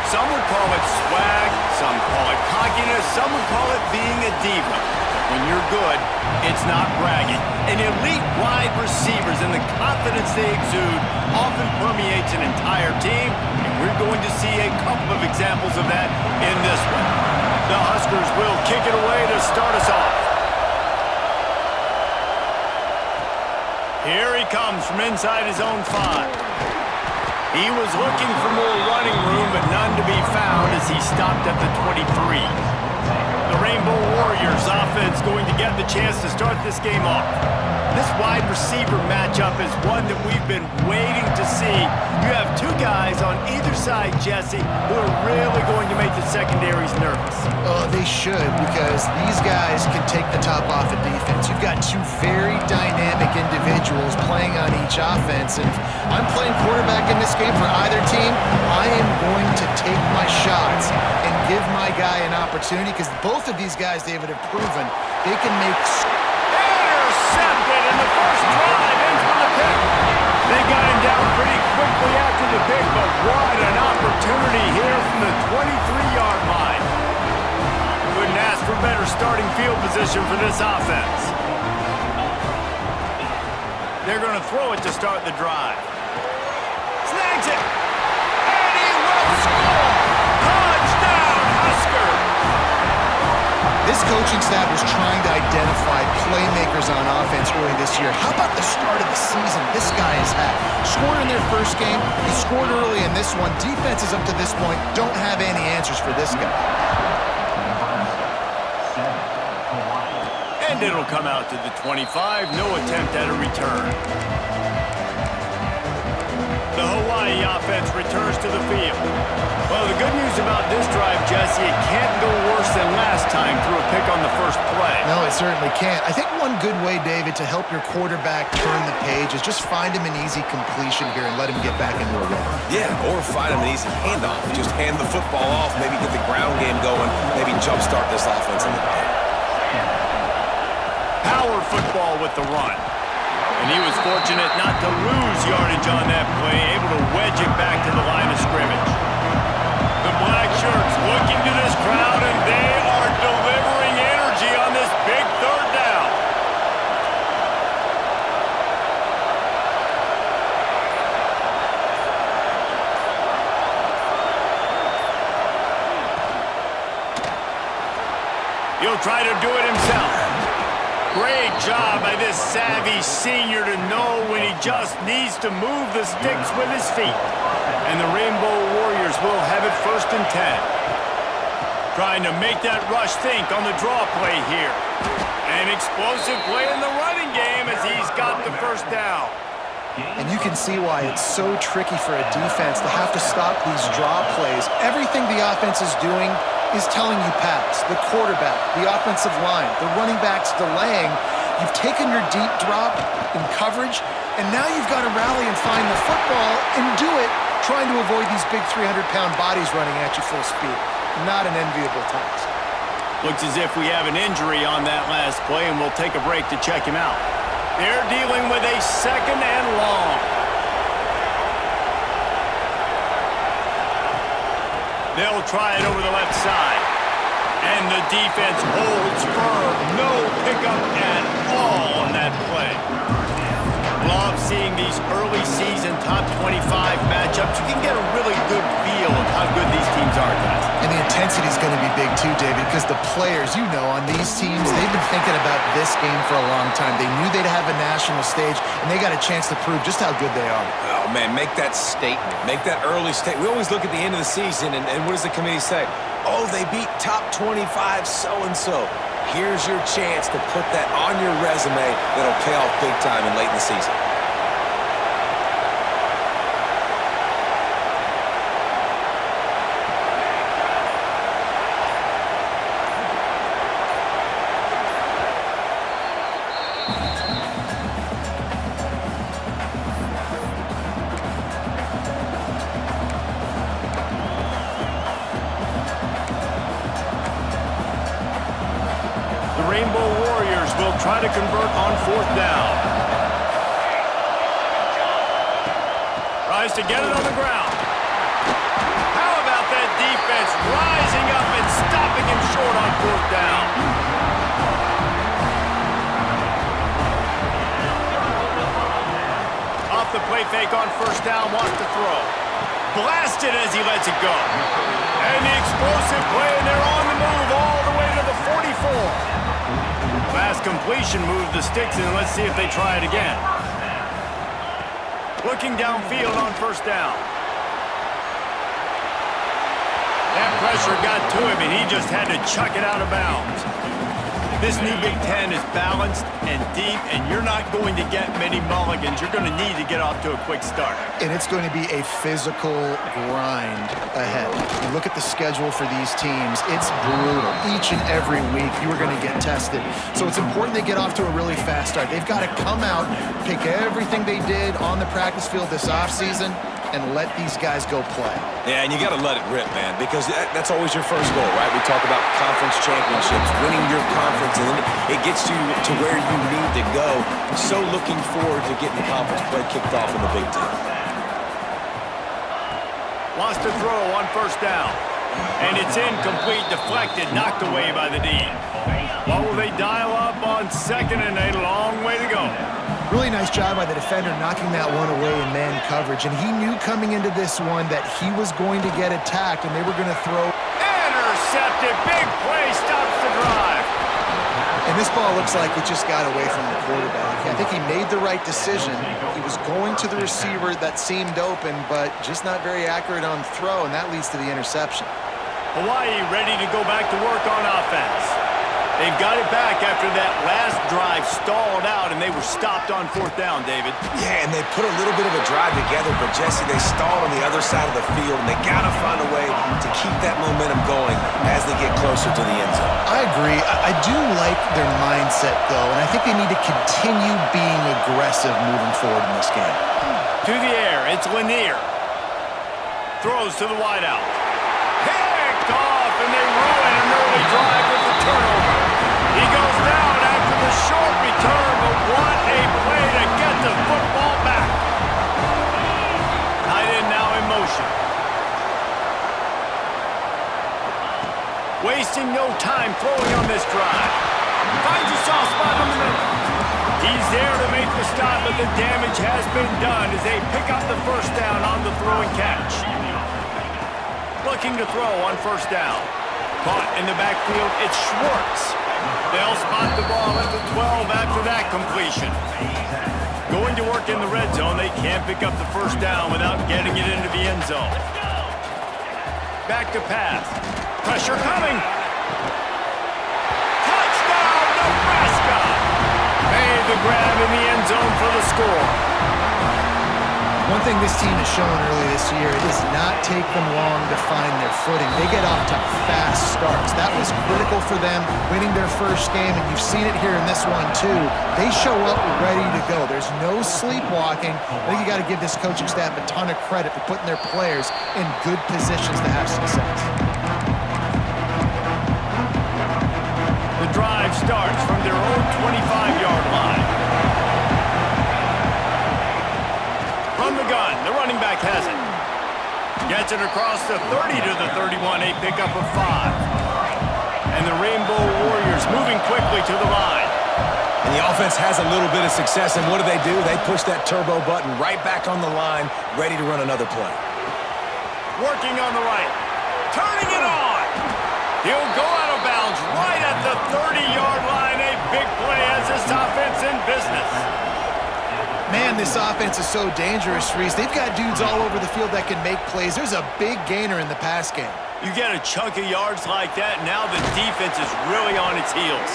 Some would call it swag, some call it cockiness, some would call it being a diva. When you're good, it's not bragging. And elite wide receivers and the confidence they exude often permeates an entire team, and we're going to see a couple of examples of that in this one. The Huskers will kick it away to start us off. Here he comes from inside his own 5. He was looking for more running room, but none to be found as he stopped at the 23. The Rainbow Warriors offense going to get the chance to start this game off. This wide receiver matchup is one that we've been waiting to see. You have two guys on either side, Jesse, who are really going to make the secondaries nervous. Oh, they should, because these guys can take the top off of defense. You've got two very dynamic individuals playing on each offense, and if I'm playing quarterback in this game for either team, I am going to take my shots and give my guy an opportunity, because both of these guys, David, have proven they can make... Intercepted in the first drive, in for the pick. They got him down pretty quickly after the pick, but what an opportunity here from the 23-yard line. Couldn't ask for better starting field position for this offense. They're going to throw it to start the drive. Snags it. And he will score. Touchdown, Husker. This coaching staff was trying to identify playmakers on offense early this year. How about the start of the season this guy has had? Scored in their first game. He scored early in this one. Defenses up to this point don't have any answers for this guy. And it'll come out to the 25. No attempt at a return. The Hawaii offense returns to the field. Well, the good news about this drive, Jesse, it can't go worse than last time through a pick on the first play. No, it certainly can't. I think one good way, David, to help your quarterback turn the page is just find him an easy completion here and let him get back into a rhythm. Yeah, or find him an easy handoff. Just hand the football off, maybe get the ground game going, maybe jumpstart this offense in the game. Power football with the run. And he was fortunate not to lose yardage on that play, able to wedge it back to the line of scrimmage. The black shirts looking to this crowd, and they are delivering energy on this big third down. He'll try to do it himself. Great job by this savvy senior to know when he just needs to move the sticks with his feet. And the Rainbow Warriors will have it 1st and 10. Trying to make that rush think on the draw play here. An explosive play in the running game as he's got the first down. And you can see why it's so tricky for a defense to have to stop these draw plays. Everything the offense is doing is telling you pass. The quarterback, the offensive line, the running backs delaying. You've taken your deep drop in coverage, and now you've got to rally and find the football and do it, trying to avoid these big 300-pound bodies running at you full speed. Not an enviable task. Looks as if we have an injury on that last play, and we'll take a break to check him out. They're dealing with a 2nd and long. They'll try it over the left side. And the defense holds firm. No pickup at all on that play. Love seeing these early season top 25 matchups. You can get a really good feel of how good these teams are, guys. And the intensity is going to be big too, David, because the players, you know, on these teams, they've been thinking about this game for a long time. They knew they'd have a national stage, and they got a chance to prove just how good they are. Oh, man, make that statement. Make that early statement. We always look at the end of the season, and what does the committee say? Oh, they beat top 25 so-and-so. Here's your chance to put that on your resume that'll pay off big time and late in the season. Rainbow Warriors will try to convert on 4th down. Tries to get it on the ground. How about that take on first down, wants to throw. Blasted as he lets it go. And the explosive play, and they're on the move all the way to the 44. Fast completion moved the sticks, and let's see if they try it again. Looking downfield on first down. That pressure got to him, and he just had to chuck it out of bounds. This new Big Ten is balanced and deep, and you're not going to get many mulligans. You're going to need to get off to a quick start. And it's going to be a physical grind ahead. You look at the schedule for these teams, it's brutal. Each and every week, you are going to get tested. So it's important they get off to a really fast start. They've got to come out, pick everything they did on the practice field this offseason, and let these guys go play. Yeah, and you got to let it rip, man, because that's always your first goal, right? We talk about conference championships, winning your conference, and then it gets you to where you need to go. So looking forward to getting conference play kicked off in the Big Ten. Wants to throw on first down. And it's incomplete, deflected, knocked away by the D. What will they dial up on second and a long way to go? Really nice job by the defender knocking that one away in man coverage. And he knew coming into this one that he was going to get attacked and they were going to throw. Intercepted. Big play. Stops the drive. And this ball looks like it just got away from the quarterback. I think he made the right decision. He was going to the receiver that seemed open, but just not very accurate on throw, and that leads to the interception. Hawaii ready to go back to work on offense. They've got it back after that last drive stalled out, and they were stopped on fourth down, David. Yeah, and they put a little bit of a drive together, but, Jesse, they stalled on the other side of the field, and they got to find a way to keep that momentum going as they get closer to the end zone. I agree. I do like their mindset, though, and I think they need to continue being aggressive moving forward in this game. To the air, it's Lanier. Throws to the wideout. Picked off, and they ruin an early drive with the turnover. He goes down after the short return, but what a play to get the football back. Tight end now in motion. Wasting no time throwing on this drive. Finds a soft spot in the middle. He's there to make the stop, but the damage has been done as they pick up the first down on the throw and catch. Looking to throw on first down. Caught in the backfield, it's Schwartz. They'll spot the ball at the 12 after that completion. Going to work in the red zone, they can't pick up the first down without getting it into the end zone. Back to pass. Pressure coming. Touchdown, Nebraska! Made the grab in the end zone for the score. One thing this team has shown early this year, it does not take them long to find their footing. They get off to fast starts. That was critical for them, winning their first game, and you've seen it here in this one too. They show up ready to go. There's no sleepwalking. I think you got to give this coaching staff a ton of credit for putting their players in good positions to have success. The drive starts from their own 25-yard line. From the gun, the running back has it. Gets it across the 30 to the 31, a pickup of 5. And the Rainbow Warriors moving quickly to the line. And the offense has a little bit of success, and what do? They push that turbo button right back on the line, ready to run another play. Working on the right. Turning it on. He'll go out of bounds right at the 30-yard line. A big play as this offense in business. Man, this offense is so dangerous, Reese. They've got dudes all over the field that can make plays. There's a big gainer in the pass game. You get a chunk of yards like that, now the defense is really on its heels.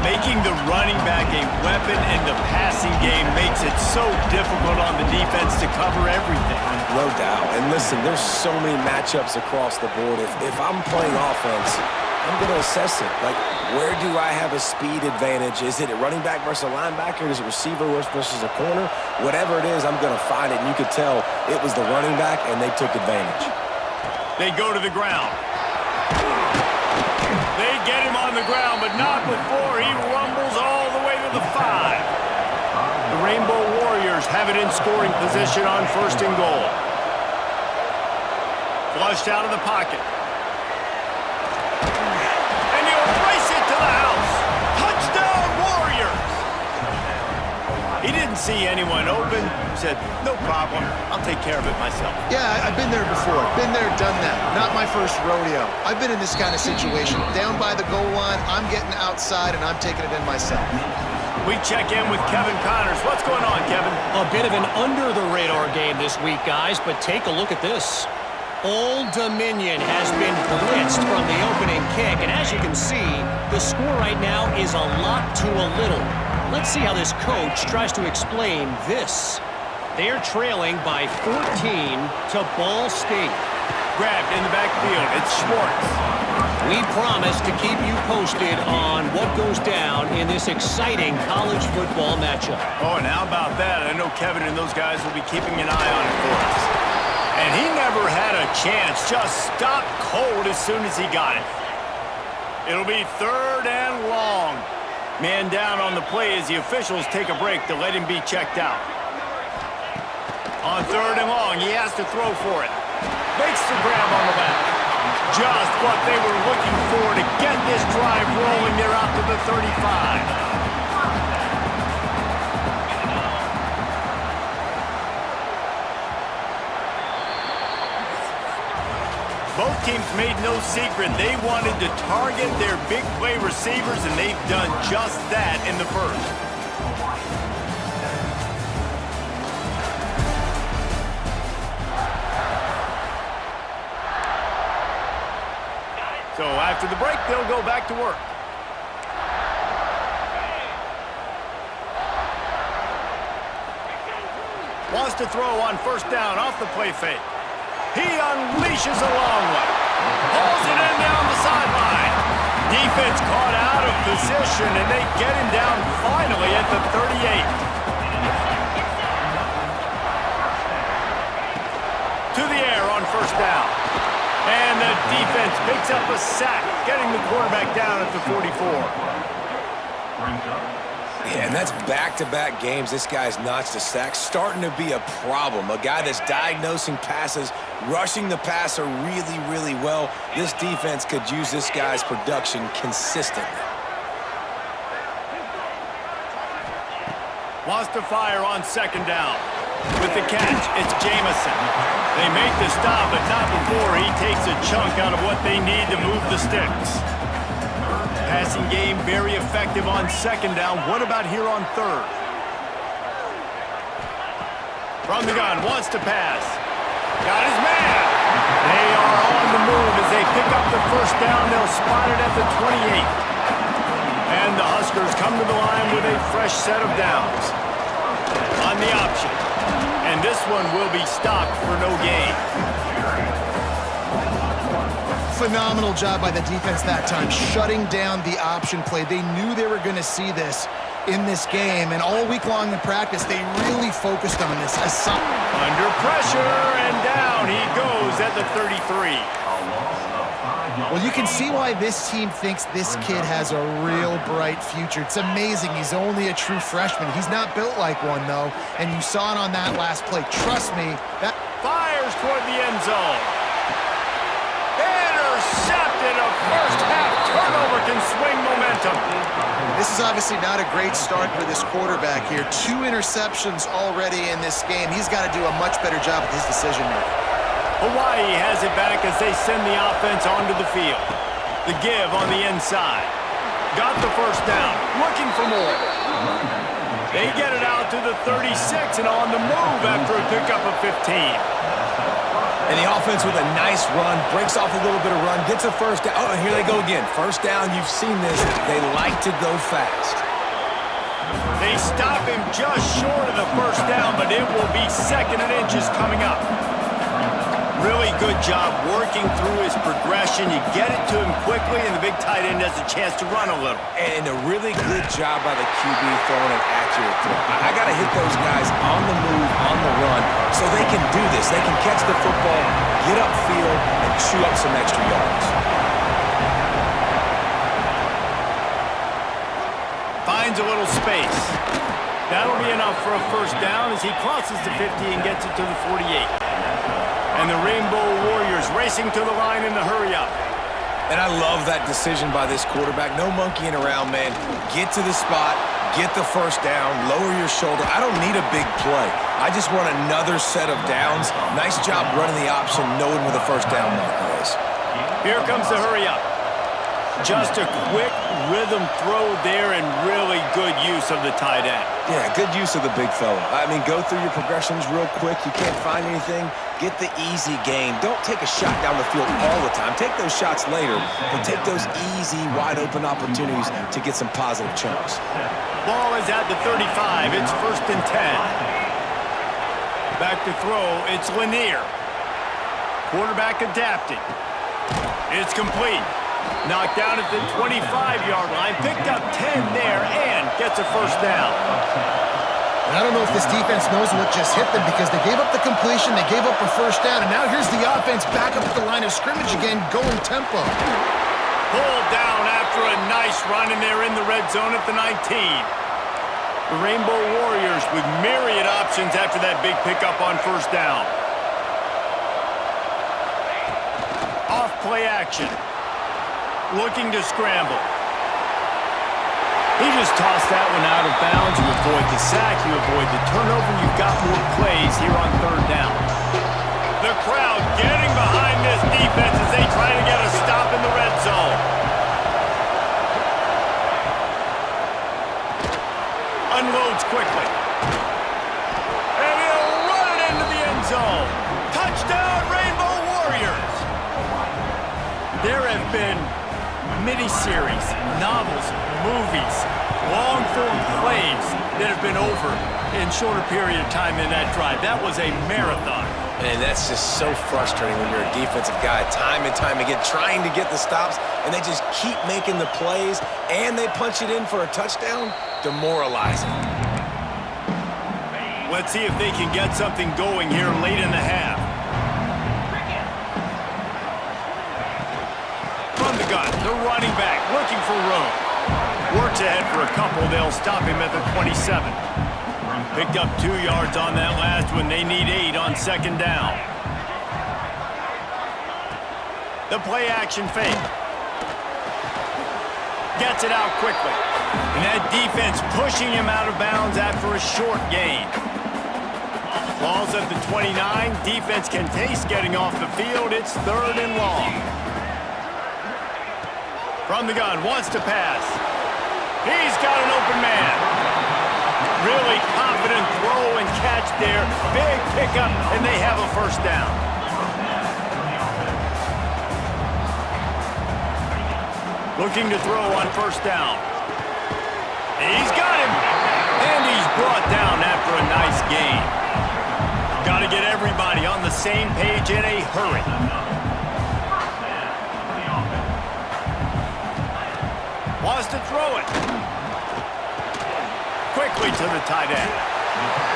Making the running back a weapon in the passing game makes it so difficult on the defense to cover everything. No doubt. And listen, there's so many matchups across the board. If I'm playing offense, I'm going to assess it. Like, where do I have a speed advantage? Is it a running back versus a linebacker? Is it receiver versus a corner? Whatever it is, I'm going to find it. And you could tell it was the running back, and they took advantage. They go to the ground. They get him on the ground, but not before he rumbles all the way to the 5. The Rainbow Warriors have it in scoring position on first and goal. Flushed out of the pocket. And he'll race it to the house. Touchdown, Warriors! He didn't didn't see anyone open. Said, no problem. I'll take care of it myself. Yeah, I've been there before. Been there, done that. Not my first rodeo. I've been in this kind of situation. Down by the goal line, I'm getting outside, and I'm taking it in myself. We check in with Kevin Connors. What's going on, Kevin? A bit of an under-the-radar game this week, guys, but take a look at this. Old Dominion has been blitzed from the opening kick, and as you can see, the score right now is a lot to a little. Let's see how this coach tries to explain this. They're trailing by 14 to Ball State. Grabbed in the backfield. It's Schwartz. We promise to keep you posted on what goes down in this exciting college football matchup. Oh, and how about that? I know Kevin and those guys will be keeping an eye on it for us. And he never had a chance. Just stopped cold as soon as he got it. It'll be 3rd and long. Man down on the play as the officials take a break to let him be checked out. On 3rd and long, he has to throw for it. Makes the grab on the back. Just what they were looking for to get this drive rolling. They're out to the 35. Both teams made no secret. They wanted to target their big play receivers, and they've done just that in the first. So after the break, they'll go back to work. Wants to throw on 1st down off the play fake. He unleashes a long one. Hauls it in down the sideline. Defense caught out of position, and they get him down finally at the 38. To the air on 1st down. And the defense picks up a sack, getting the quarterback down at the 44. Yeah, and that's back-to-back games. This guy's notched a sack, starting to be a problem. A guy that's diagnosing passes, rushing the passer really, really well. This defense could use this guy's production consistently. Wants to fire on 2nd down. With the catch, it's Jamison. They make the stop, but not before he takes a chunk out of what they need to move the sticks. Passing game very effective on 2nd down. What about here on 3rd? From the gun, wants to pass. Got his man. They are on the move as they pick up the 1st down. They'll spot it at the 28. And the Huskers come to the line with a fresh set of downs. On the option. And this one will be stopped for no gain. Phenomenal job by the defense that time, shutting down the option play. They knew they were going to see this in this game, and all week long in practice, they really focused on this. Under pressure, and down he goes at the 33. Well, you can see why this team thinks this kid has a real bright future. It's amazing. He's only a true freshman. He's not built like one, though, and you saw it on that last play. Trust me, that fires toward the end zone. Intercepted. A first-half turnover can swing momentum. This is obviously not a great start for this quarterback here. 2 interceptions already in this game. He's got to do a much better job with his decision-making. Hawaii has it back as they send the offense onto the field. The give on the inside. Got the 1st down. Looking for more. They get it out to the 36 and on the move after a pickup of 15. And the offense with a nice run, breaks off a little bit of run, gets a 1st down. Oh, and here they go again. 1st down, you've seen this. They like to go fast. They stop him just short of the 1st down, but it will be 2nd and inches coming up. Really good job working through his progression. You get it to him quickly, and the big tight end has a chance to run a little. And a really good job by the QB throwing an accurate throw. I got to hit those guys on the move, on the run, so they can do this. They can catch the football, get upfield, and chew up some extra yards. Finds a little space. That'll be enough for a 1st down as he crosses the 50 and gets it to the 48. And the Rainbow Warriors racing to the line in the hurry-up. And I love that decision by this quarterback. No monkeying around, man. Get to the spot, get the first down, lower your shoulder. I don't need a big play. I just want another set of downs. Nice job running the option, knowing where the first down marker is. Here comes the hurry up. Just a quick rhythm throw there and really good use of the tight end. Yeah, good use of the big fella. I mean, go through your progressions real quick. You can't find anything. Get the easy gain. Don't take a shot down the field all the time. Take those shots later, but take those easy, wide-open opportunities to get some positive chunks. Ball is at the 35. It's 1st and 10. Back to throw. It's Lanier. Quarterback adapting. It's complete. Knocked down at the 25-yard line. Picked up 10 there and gets a first down. I don't know if this defense knows what just hit them because they gave up the completion, they gave up a first down, and now here's the offense back up at the line of scrimmage again, going tempo. Pulled down after a nice run, and they're in the red zone at the 19. The Rainbow Warriors with myriad options after that big pickup on first down. Off play action. Looking to scramble. He just tossed that one out of bounds. You avoid the sack, you avoid the turnover. You've got more plays here on 3rd down. The crowd getting behind this defense as they try to get a stop in the red zone. Unloads quickly. And he'll run it into the end zone. Touchdown, Rainbow Warriors! There have been miniseries, novels, movies, long-form plays that have been over in shorter period of time in that drive. That was a marathon. And that's just so frustrating when you're a defensive guy, time and time again, trying to get the stops, and they just keep making the plays, and they punch it in for a touchdown. Demoralizing. Let's see if they can get something going here late in the half. From the gun, the running back looking for room. Works ahead for a couple. They'll stop him at the 27. Picked up 2 yards on that last one. They need 8 on 2nd down. The play action fake. Gets it out quickly. And that defense pushing him out of bounds after a short gain. Ball's at the 29. Defense can taste getting off the field. It's 3rd and long. From the gun, wants to pass. He's got an open man. Really confident throw and catch there. Big pickup, and they have a first down. Looking to throw on first down. He's got him. And he's brought down after a nice gain. Got to get everybody on the same page in a hurry. Wants to throw it. Quickly to the tight end.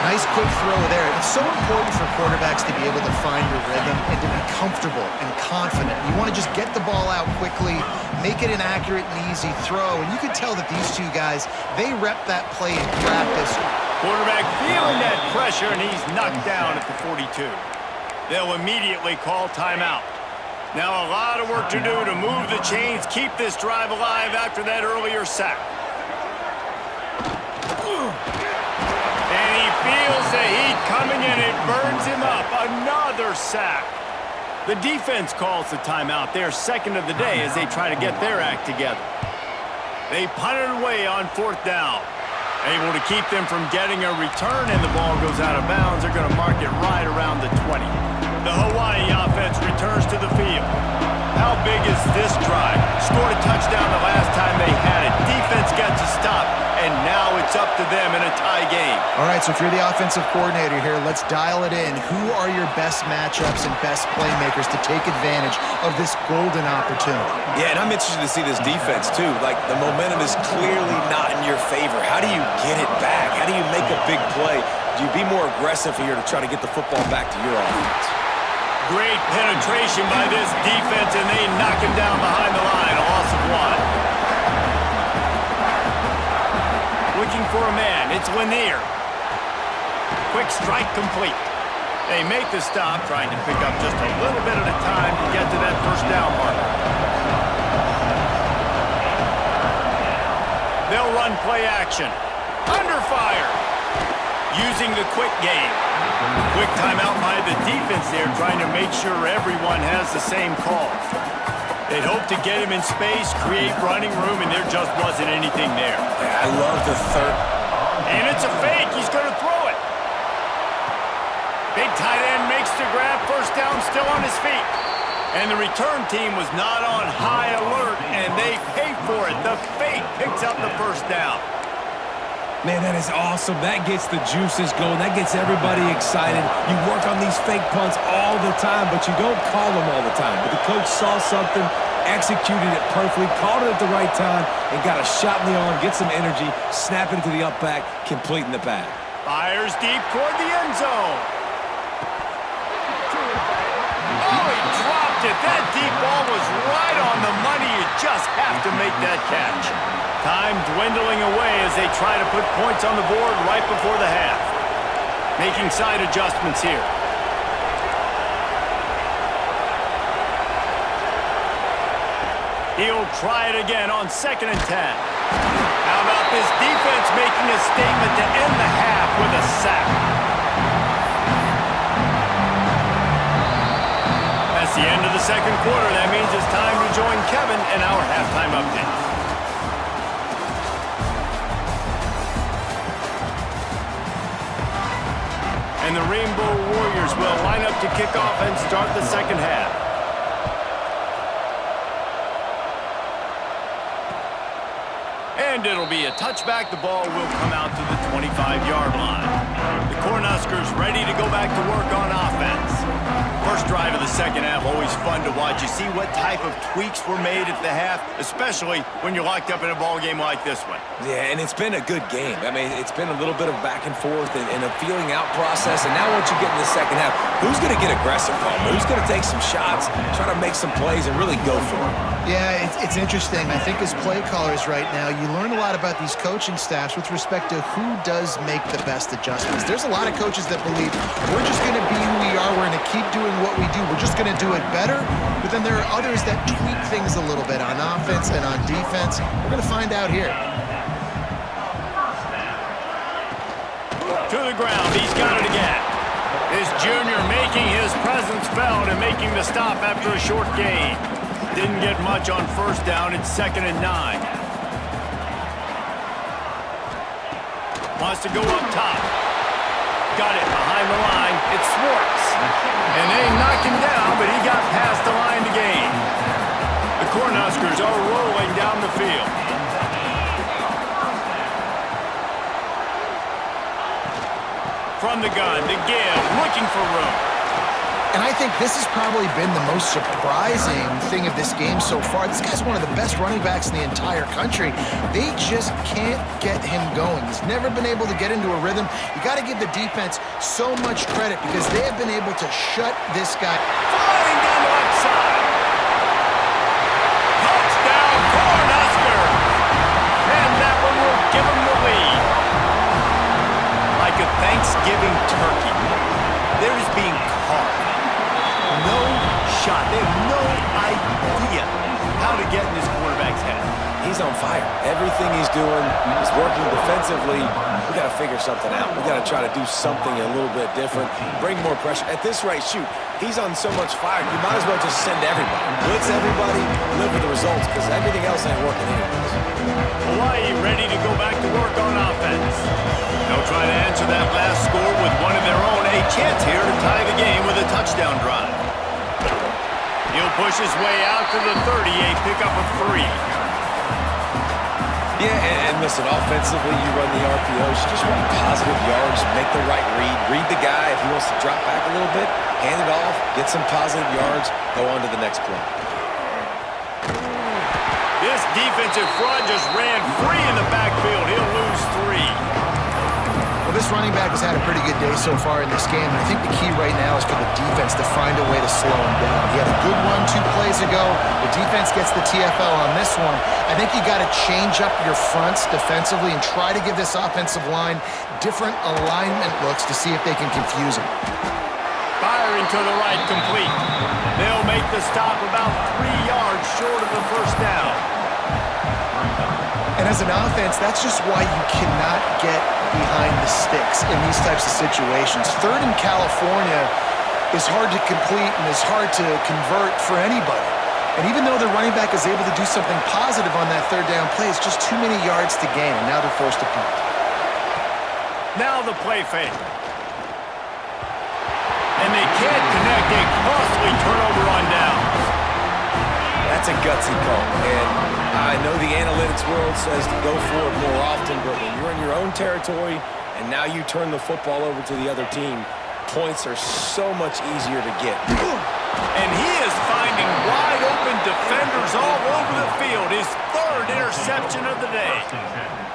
Nice quick throw there. It's so important for quarterbacks to be able to find your rhythm and to be comfortable and confident. You want to just get the ball out quickly, make it an accurate and easy throw. And you can tell that these two guys, they rep that play in practice. Quarterback feeling that pressure, and he's knocked down at the 42. They'll immediately call timeout. Now a lot of work to do to move the chains, keep this drive alive after that earlier sack. And he feels the heat coming and it burns him up. Another sack. The defense calls the timeout. They're 2nd of the day as they try to get their act together. They punt it away on 4th down. Able to keep them from getting a return, and the ball goes out of bounds. They're going to mark it right around the 20. The Hawaii offense returns to the field. How big is this drive? Scored a touchdown the last time they had it. Defense gets a stop, and now it's up to them in a tie game. All right, so if you're the offensive coordinator here, let's dial it in. Who are your best matchups and best playmakers to take advantage of this golden opportunity? Yeah, and I'm interested to see this defense, too. Like, the momentum is clearly not in your favor. How do you get it back? How do you make a big play? Do you be more aggressive here to try to get the football back to your offense? Great penetration by this defense, and they knock him down behind the line. A loss of 1. Looking for a man. It's Lanier. Quick strike complete. They make the stop, trying to pick up just a little bit at a time to get to that first down marker. They'll run play action. Under fire. Using the quick game. Quick timeout by the defense there, trying to make sure everyone has the same call. They'd hope to get him in space, create running room, and there just wasn't anything there. Yeah, I love the third. And it's a fake. He's going to throw it. Big tight end makes the grab. First down, still on his feet. And the return team was not on high alert, and they paid for it. The fake picks up the first down. Man, that is awesome. That gets the juices going. That gets everybody excited. You work on these fake punts all the time, but you don't call them all the time. But the coach saw something, executed it perfectly, called it at the right time, and got a shot in the arm, get some energy, snap it to the up back, completing the pass. Fires deep toward the end zone. Oh, he dropped it. That deep ball was right on the money. You just have to make that catch. Time dwindling away as they try to put points on the board right before the half. Making side adjustments here. He'll try it again on 2nd and 10. How about this defense making a statement to end the half with a sack? That's the end of the second quarter. That means it's time to join Kevin in our halftime update. And the Rainbow Warriors will line up to kick off and start the second half. And it'll be a touchback. The ball will come out to the 25-yard line. The Cornhuskers ready to go back to work on offense. First drive of the second half, always fun to watch. You see what type of tweaks were made at the half, especially when you're locked up in a ball game like this one. Yeah, and it's been a good game. I mean, it's been a little bit of back and forth and a feeling out process. And now once you get in the second half, who's going to get aggressive, Paul? Who's going to take some shots, try to make some plays, and really go for it? Yeah, it's interesting. I think as play callers right now, you learn a lot about these coaching staffs with respect to who does make the best adjustments. There's a lot of coaches that believe we're just going to be who we are. We're going to keep doing what we do. We're just going to do it better. But then there are others that tweak things a little bit on offense and on defense. We're going to find out here. To the ground. He's got it again. This junior making his presence felt and making the stop after a short gain. Didn't get much on first down. It's 2nd and 9. Wants to go up top. Got it behind the line. It's Swartz. And they knocked him down, but he got past the line to gain. The Cornhuskers are rolling down the field. From the gun, the give, looking for room. And I think this has probably been the most surprising thing of this game so far. This guy's one of the best running backs in the entire country. They just can't get him going. He's never been able to get into a rhythm. You got to give the defense so much credit because they have been able to shut this guy. Flying down the left side. Touchdown, Cornhuskers. And that one will give them the lead. Like a Thanksgiving turkey. They're just being caught. No shot. They have no idea how to get in this quarterback's head. He's on fire. Everything he's doing is working defensively. We got to figure something out. We got to try to do something a little bit different, bring more pressure. At this rate, shoot, he's on so much fire, you might as well just send everybody. Blitz everybody, live with the results, because everything else ain't working anyways. Hawaii ready to go back to work on offense. They'll try to answer that last score with one of their own. A chance here to tie the game with a touchdown drive. He'll push his way out to the 30, a pickup of 3. Yeah, and listen, offensively, you run the RPOs, you just run positive yards, make the right read the guy. If he wants to drop back a little bit, hand it off, get some positive yards, go on to the next play. This defensive front just ran free in the backfield. He'll lose 3. Well, this running back has had a pretty good day so far in this game. And I think the key right now is for the defense to find a way to slow him down. He had a good one 2 plays ago. The defense gets the TFL on this one. I think you got to change up your fronts defensively and try to give this offensive line different alignment looks to see if they can confuse him. Firing to the right, complete. They'll make the stop about 3 yards short of the first down. And as an offense, that's just why you cannot get behind the sticks in these types of situations. Third in California is hard to complete and is hard to convert for anybody. And even though the running back is able to do something positive on that third down play, it's just too many yards to gain, and now they're forced to punt. Now the play fake. And they can't connect a costly turnover on downs. That's a gutsy call. And I know the analytics world says to go for it more often, but when you're in your own territory and now you turn the football over to the other team, points are so much easier to get. And he is finding wide open defenders all over the field. His third interception of the day.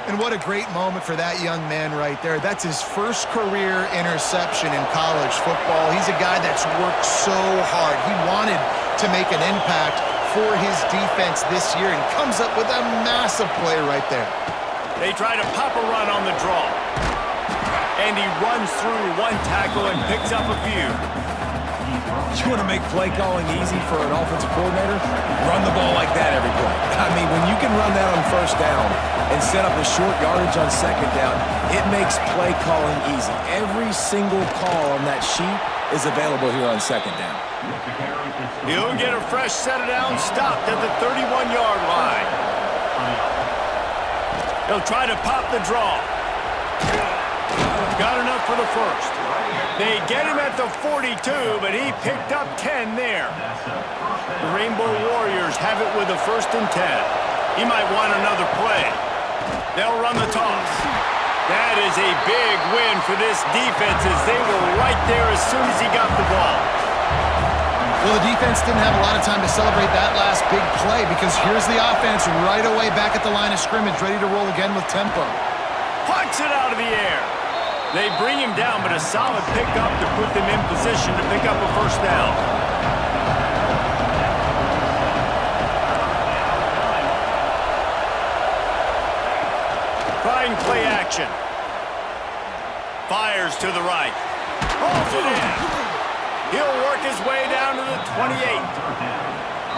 And what a great moment for that young man right there. That's his first career interception in college football. He's a guy that's worked so hard. He wanted to make an impact for his defense this year and comes up with a massive play right there. They try to pop a run on the draw. And he runs through one tackle and picks up a few. You want to make play calling easy for an offensive coordinator? Run the ball like that every play. I mean, when you can run that on first down and set up a short yardage on second down, it makes play calling easy. Every single call on that sheet is available here on second down. He'll get a fresh set of downs stopped at the 31-yard line. He'll try to pop the draw. Got enough for the first. They get him at the 42, but he picked up 10 there. The Rainbow Warriors have it with a 1st and 10. He might want another play. They'll run the toss. That is a big win for this defense as they were right there as soon as he got the ball. Well, the defense didn't have a lot of time to celebrate that last big play because here's the offense right away back at the line of scrimmage, ready to roll again with tempo. Punts it out of the air. They bring him down, but a solid pickup to put them in position to pick up a first down. Trying play action. Fires to the right. Holds it in. He'll work his way down to the 28.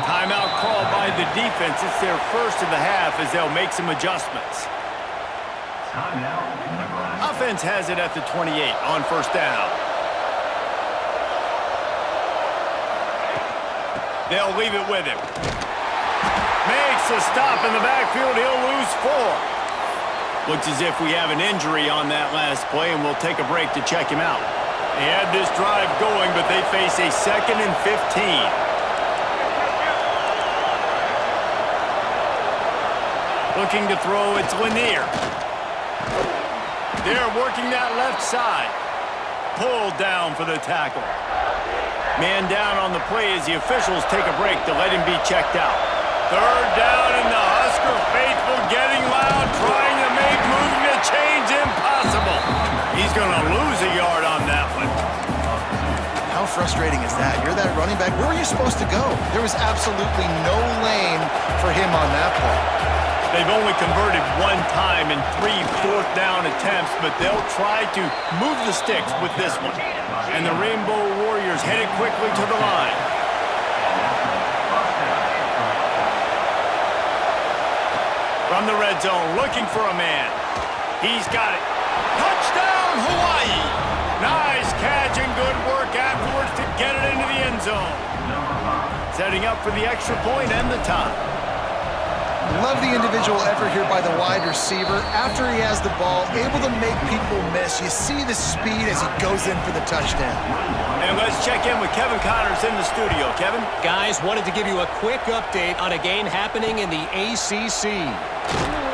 Timeout called by the defense. It's their first of the half as they'll make some adjustments. Offense has it at the 28 on first down. They'll leave it with him. Makes a stop in the backfield. He'll lose 4. Looks as if we have an injury on that last play, and we'll take a break to check him out. They had this drive going, but they face a 2nd and 15. Looking to throw, it's Lanier. They're working that left side. Pulled down for the tackle. Man down on the play as the officials take a break to let him be checked out. 3rd down and the Husker faithful getting loud, trying to make moving the chains impossible. He's going to lose a yard on that one. How frustrating is that? You're that running back. Where were you supposed to go? There was absolutely no lane for him on that play. They've only converted one time in 3 fourth-down attempts, but they'll try to move the sticks with this one. And the Rainbow Warriors headed quickly to the line. From the red zone, looking for a man. He's got it. Touchdown, Hawaii! Nice catch and good work afterwards to get it into the end zone. Setting up for the extra point and the tie. Love the individual effort here by the wide receiver. After he has the ball, able to make people miss. You see the speed as he goes in for the touchdown. And let's check in with Kevin Connors in the studio. Kevin? Guys, wanted to give you a quick update on a game happening in the ACC.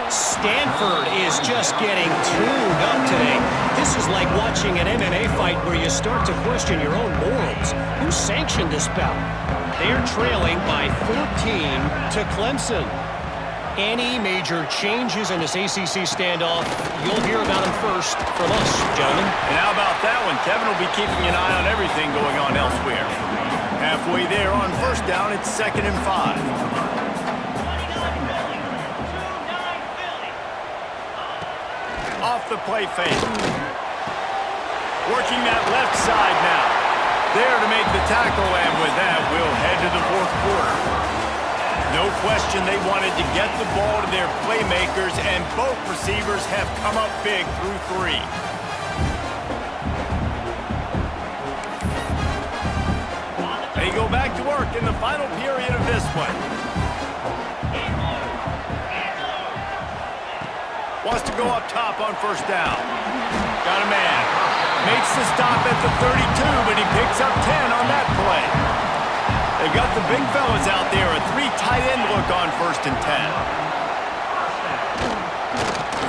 Stanford is just getting tuned up today. This is like watching an MMA fight where you start to question your own morals. Who sanctioned this bout? They're trailing by 14 to Clemson. Any major changes in this ACC standoff, you'll hear about them first from us, gentlemen. And how about that one? Kevin will be keeping an eye on everything going on elsewhere. Halfway there on first down, it's 2nd and 5. Off the play fake. Working that left side now. There to make the tackle, and with that, we'll head to the 4th quarter. No question they wanted to get the ball to their playmakers, and both receivers have come up big through 3. They go back to work in the final period of this one. Wants to go up top on first down. Got a man. Makes the stop at the 32, but he picks up 10 on that play. They got the big fellas out there. A 3 tight end look on first and 10.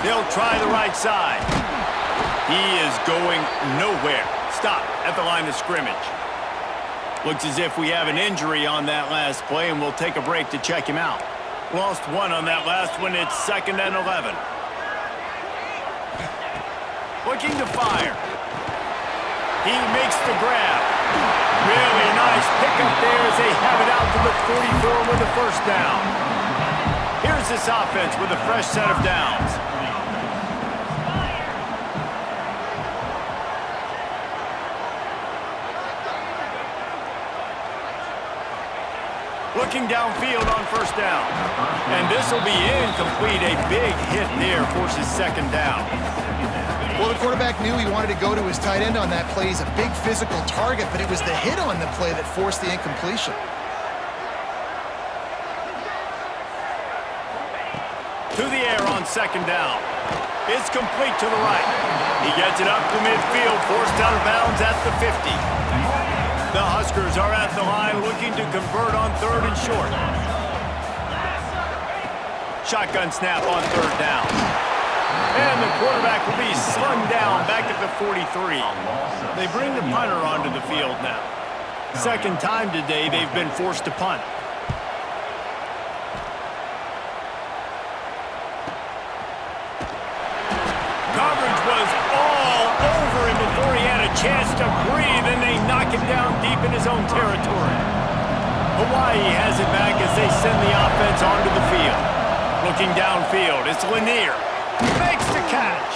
They'll try the right side. He is going nowhere. Stop at the line of scrimmage. Looks as if we have an injury on that last play, and we'll take a break to check him out. Lost 1 on that last one. It's 2nd and 11. Looking to fire. He makes the grab. Really nice pickup there as they have it out to the 44 with the first down. Here's this offense with a fresh set of downs. Looking downfield on first down. And this will be incomplete. A big hit there forces 2nd down. Well, the quarterback knew he wanted to go to his tight end on that play. He's a big physical target, but it was the hit on the play that forced the incompletion. To the air on 2nd down. It's complete to the right. He gets it up to midfield, forced out of bounds at the 50. The Huskers are at the line looking to convert on 3rd and short. Shotgun snap on 3rd down. And the quarterback will be slung down back at the 43. They bring the punter onto the field now. 2nd time today they've been forced to punt. Coverage was all over him before he had a chance to breathe, and they knock him down deep in his own territory. Hawaii has it back as they send the offense onto the field. Looking downfield, it's Lanier. Makes the catch.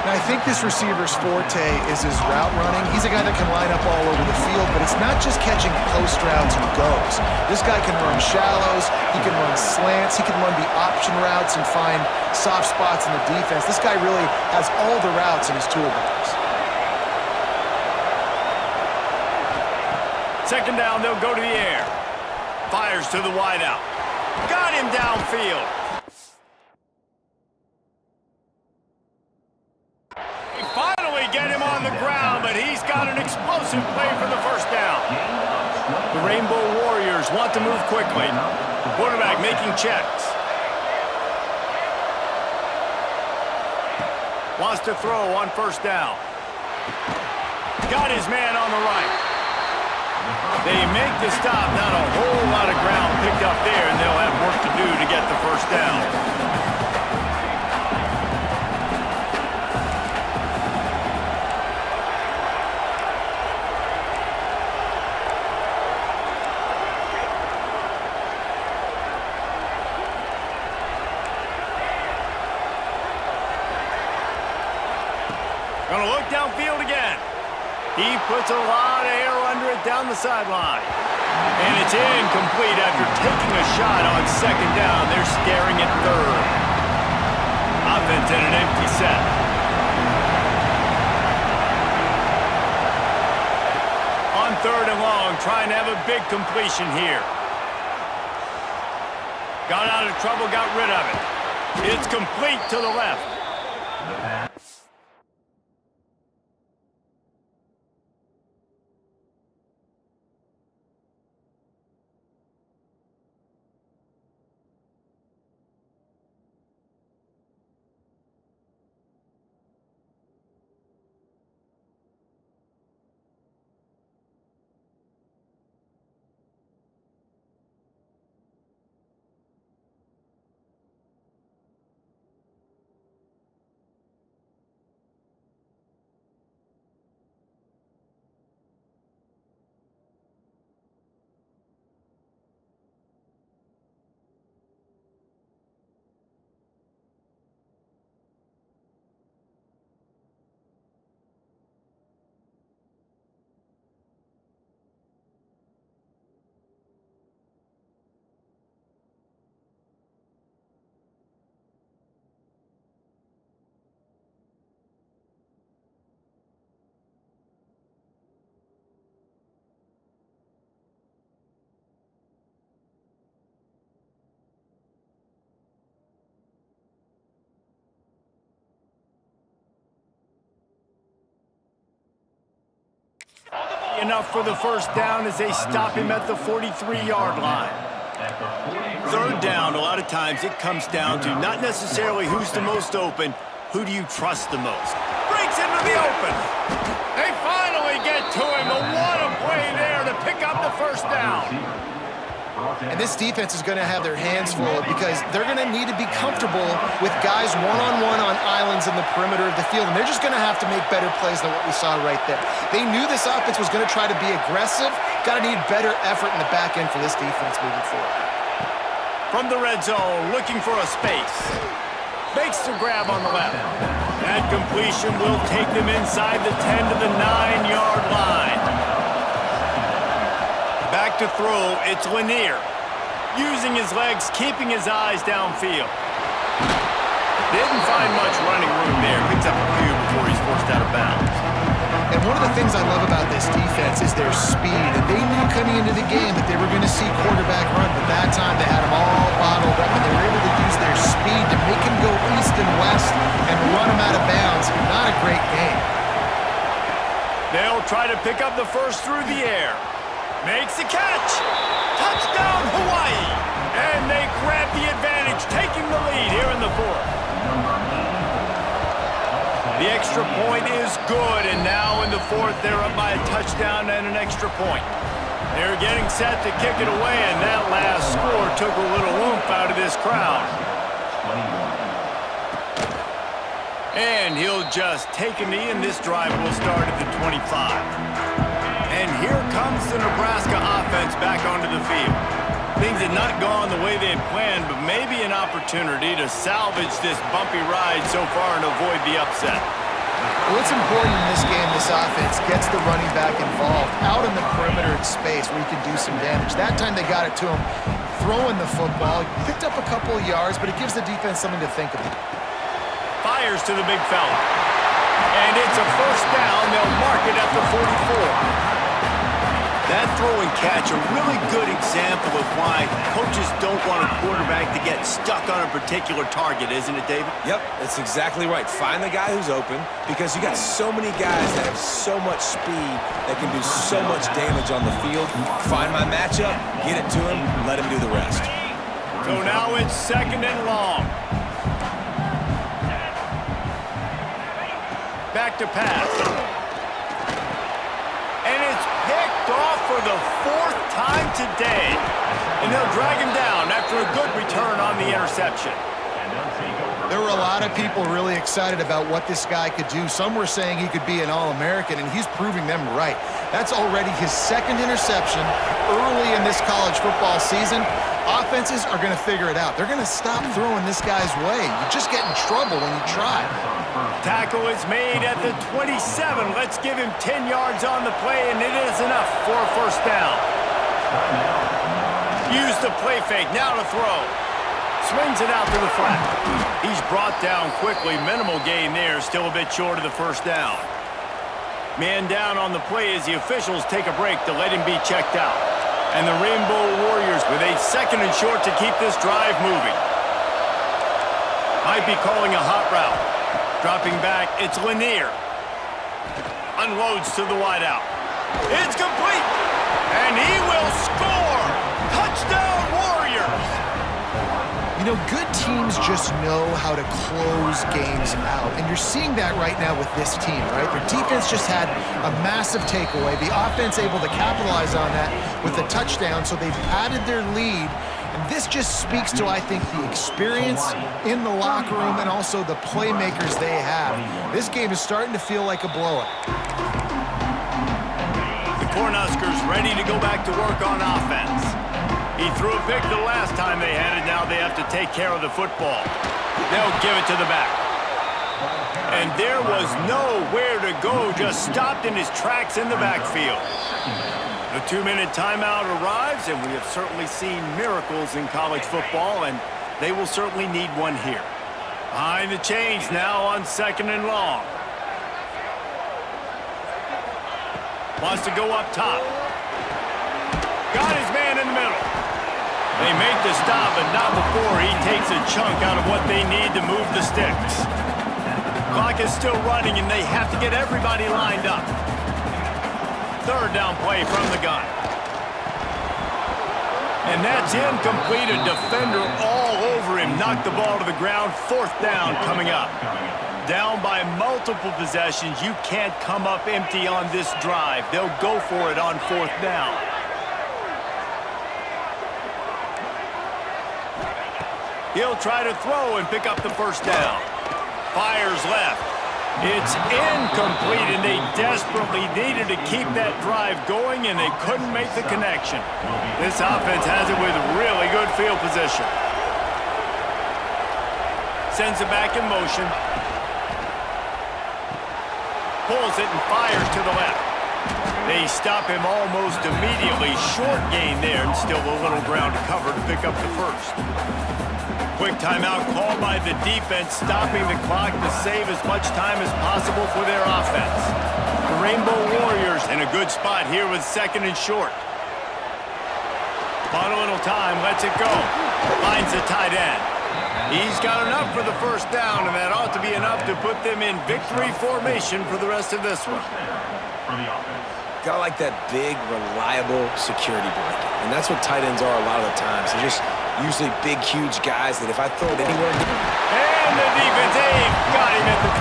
Now, I think this receiver's forte is his route running. He's a guy that can line up all over the field, but it's not just catching post routes and goes. This guy can run shallows, he can run slants, he can run the option routes and find soft spots in the defense. This guy really has all the routes in his toolbox. 2nd down, they'll go to the air. Fires to the wideout. Got him downfield. They finally get him on the ground, but he's got an explosive play for the first down. The Rainbow Warriors want to move quickly. Quarterback making checks. Wants to throw on first down. Got his man on the right. They make the stop. Not a whole lot of ground picked up there, and they'll have work to do to get the first down. Gonna look downfield again. He puts a lot of air under it down the sideline. And it's incomplete after taking a shot on 2nd down. They're staring at 3rd. Offense in an empty set. On 3rd and long, trying to have a big completion here. Got out of trouble, got rid of it. It's complete to the left. enough for the first down as they stop him at the 43-yard line. Third down, a lot of times it comes down to not necessarily who's the most open, who do you trust the most? Breaks into the open. They finally get to him. What a play there to pick up the first down. And this defense is going to have their hands full because they're going to need to be comfortable with guys one-on-one on islands in the perimeter of the field. And they're just going to have to make better plays than what we saw right there. They knew this offense was going to try to be aggressive. Got to need better effort in the back end for this defense moving forward. From the red zone, looking for a space. Makes the grab on the left. That completion will take them inside the 10 to the 9-yard line. Back to throw, it's Lanier. Using his legs, keeping his eyes downfield. Didn't find much running room there. Picks up a few before he's forced out of bounds. And one of the things I love about this defense is their speed. And they knew coming into the game that they were going to see quarterback run, but that time they had them all bottled up, and they were able to use their speed to make him go east and west and run him out of bounds. Not a great game. They'll try to pick up the first through the air. Makes the catch. Touchdown, Hawaii. And they grab the advantage, taking the lead here in the fourth. The extra point is good, and now in the fourth, they're up by a touchdown and an extra point. They're getting set to kick it away, and that last score took a little oomph out of this crowd. And he'll just take a knee, and this drive will start at the 25. And here comes the Nebraska offense back onto the field. Things had not gone the way they had planned, but maybe an opportunity to salvage this bumpy ride so far and avoid the upset. Well, it's important in this game, this offense gets the running back involved out in the perimeter in space where he can do some damage. That time they got it to him throwing the football. Picked up a couple of yards, but it gives the defense something to think about. Fires to the big fella. And it's a first down. They'll mark it at the 44. That throw and catch, a really good example of why coaches don't want a quarterback to get stuck on a particular target, isn't it, David? Yep, that's exactly right. Find the guy who's open because you got so many guys that have so much speed that can do so much damage on the field. Find my matchup, get it to him, let him do the rest. So now it's second and long. Back to pass. And it's picked off for the fourth time today. And they'll drag him down after a good return on the interception. There were a lot of people really excited about what this guy could do. Some were saying he could be an All-American, and he's proving them right. That's already his second interception early in this college football season. Offenses are going to figure it out. They're going to stop throwing this guy's way. You just get in trouble when you try. Tackle is made at the 27. Let's give him 10 yards on the play, and it is enough for a first down. Use the play fake, now to throw. Swings it out to the flat. He's brought down quickly. Minimal gain there, still a bit short of the first down. Man down on the play as the officials take a break to let him be checked out. And the Rainbow Warriors with a second and short to keep this drive moving. Might be calling a hot route. Dropping back, it's Lanier. Unloads to the wideout. It's complete! And he will score! Touchdown Warriors! You know, good teams just know how to close games out. And you're seeing that right now with this team, right? Their defense just had a massive takeaway. The offense able to capitalize on that with a touchdown, so they've added their lead. And this just speaks to, I think, the experience in the locker room and also the playmakers they have. This game is starting to feel like a blowout. The Cornhuskers ready to go back to work on offense. He threw a pick the last time they had it. Now they have to take care of the football. They'll give it to the back. And there was nowhere to go, just stopped in his tracks in the backfield. The 2-minute timeout arrives, and we have certainly seen miracles in college football, and they will certainly need one here. Behind the chains now on second and long. Wants to go up top. Got his man in the middle. They make the stop, but not before he takes a chunk out of what they need to move the sticks. Clock is still running, and they have to get everybody lined up. third down play from the gun. And that's incomplete. A defender all over him. Knocked the ball to the ground. Fourth down coming up. Down by multiple possessions. You can't come up empty on this drive. They'll go for it on fourth down. He'll try to throw and pick up the first down. Fires left. It's incomplete, and they desperately needed to keep that drive going, and they couldn't make the connection. This offense has it with really good field position. Sends it back in motion. Pulls it and fires to the left. They stop him almost immediately. Short gain there, and still a little ground to cover to pick up the first. Quick timeout called by the defense, stopping the clock to save as much time as possible for their offense. The Rainbow Warriors in a good spot here with second and short. On a little time, lets it go. Finds the tight end. He's got enough for the first down, and that ought to be enough to put them in victory formation for the rest of this one. Got like that big, reliable security blanket. And that's what tight ends are a lot of the times. They're just usually big, huge guys that if I throw it anywhere... And the defense got him at the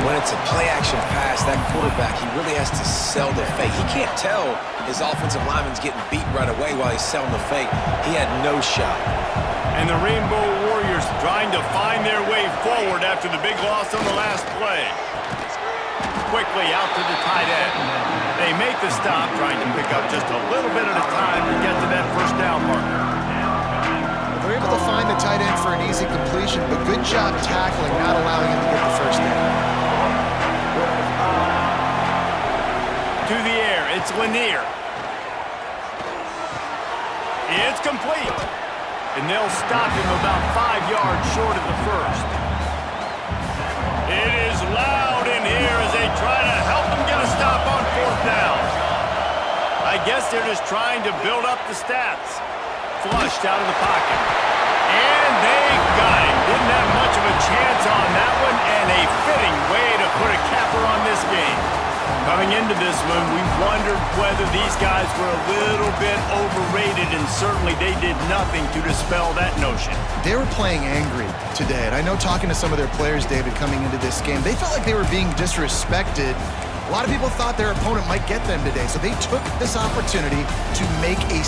27. When it's a play-action pass, that quarterback, he really has to sell the fake. He can't tell his offensive lineman's getting beat right away while he's selling the fake. He had no shot. And the Rainbow Warriors trying to find their way forward after the big loss on the last play. Quickly out to the tight end. They make the stop, trying to pick up just a little bit at a time to get to that first down marker. They're able to find the tight end for an easy completion, but good job tackling, not allowing him to get the first down. To the air, it's Lanier. It's complete. And they'll stop him about 5 yards short of the first. It is loud in here as they try to help him get a stop on fourth down. I guess they're just trying to build up the stats. Flushed out of the pocket. And they got him. Didn't have much of a chance on that one, and a fitting way to put a capper on this game. Coming into this one, we wondered whether these guys were a little bit overrated, and certainly they did nothing to dispel that notion. They were playing angry today, and I know talking to some of their players, David, coming into this game, they felt like they were being disrespected. A lot of people thought their opponent might get them today, so they took this opportunity to make a